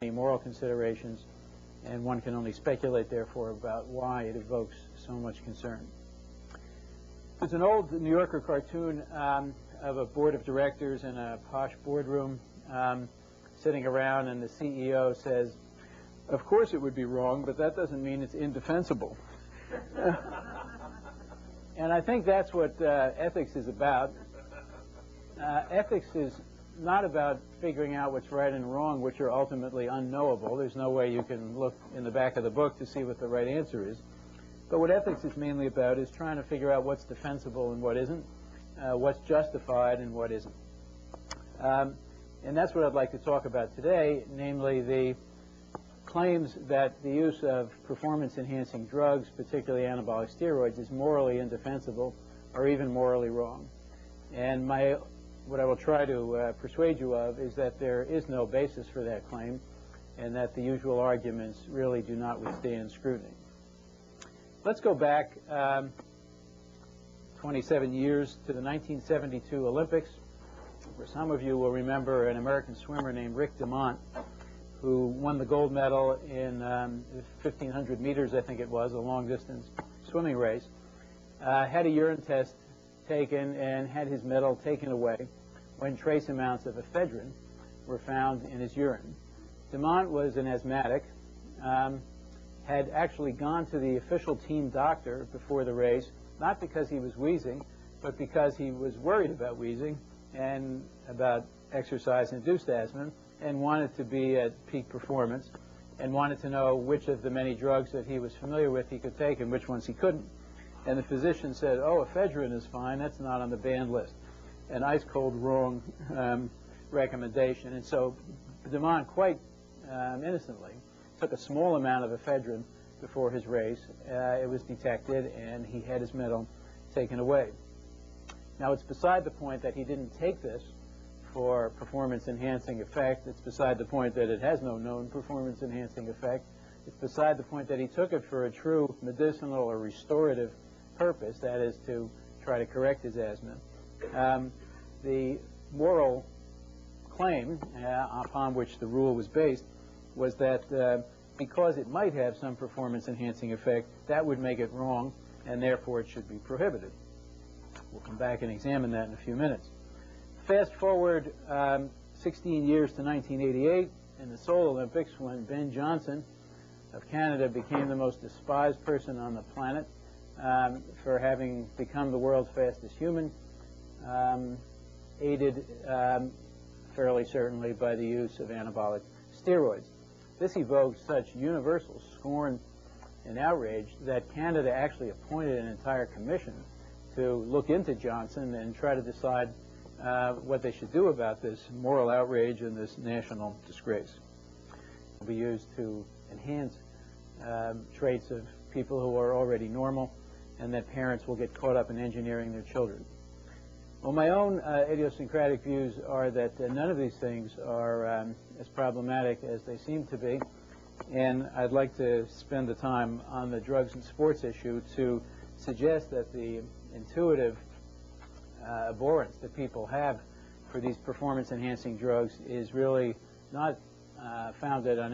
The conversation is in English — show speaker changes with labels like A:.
A: Any moral considerations, and one can only speculate, therefore, about why it evokes so much concern. There's an old New Yorker cartoon of a board of directors in a posh boardroom sitting around, and the CEO says, "Of course it would be wrong, but that doesn't mean it's indefensible." And I think that's what ethics is about. Ethics is not about figuring out what's right and wrong, which are ultimately unknowable. There's no way you can look in the back of the book to see what the right answer is. But what ethics is mainly about is trying to figure out what's defensible and what isn't, what's justified and what isn't. And that's what I'd like to talk about today, namely the claims that the use of performance-enhancing drugs, particularly anabolic steroids, is morally indefensible or even morally wrong. And what I will try to persuade you of is that there is no basis for that claim, and that the usual arguments really do not withstand scrutiny. Let's go back 27 years to the 1972 Olympics, where some of you will remember an American swimmer named Rick DeMont, who won the gold medal in 1,500 meters, I think it was, a long-distance swimming race, had a urine test taken and had his medal taken away when trace amounts of ephedrine were found in his urine. DeMont was an asthmatic, had actually gone to the official team doctor before the race, not because he was wheezing, but because he was worried about wheezing and about exercise-induced asthma, and wanted to be at peak performance, and wanted to know which of the many drugs that he was familiar with he could take and which ones he couldn't. And the physician said, "Oh, ephedrine is fine, that's not on the banned list." An ice-cold wrong recommendation. And so DeMont, quite innocently, took a small amount of ephedrine before his race. It was detected, and he had his medal taken away. Now, it's beside the point that he didn't take this for performance-enhancing effect. It's beside the point that it has no known performance-enhancing effect. It's beside the point that he took it for a true medicinal or restorative purpose, that is, to try to correct his asthma. The moral claim upon which the rule was based was that because it might have some performance-enhancing effect, that would make it wrong, and therefore it should be prohibited. We'll come back and examine that in a few minutes. Fast forward 16 years to 1988 in the Seoul Olympics, when Ben Johnson of Canada became the most despised person on the planet for having become the world's fastest human, aided fairly certainly by the use of anabolic steroids. This evoked such universal scorn and outrage that Canada actually appointed an entire commission to look into Johnson and try to decide what they should do about this moral outrage and this national disgrace. It will be used to enhance traits of people who are already normal, and that parents will get caught up in engineering their children. Well, my own idiosyncratic views are that none of these things are as problematic as they seem to be, and I'd like to spend the time on the drugs and sports issue to suggest that the intuitive abhorrence that people have for these performance-enhancing drugs is really not founded on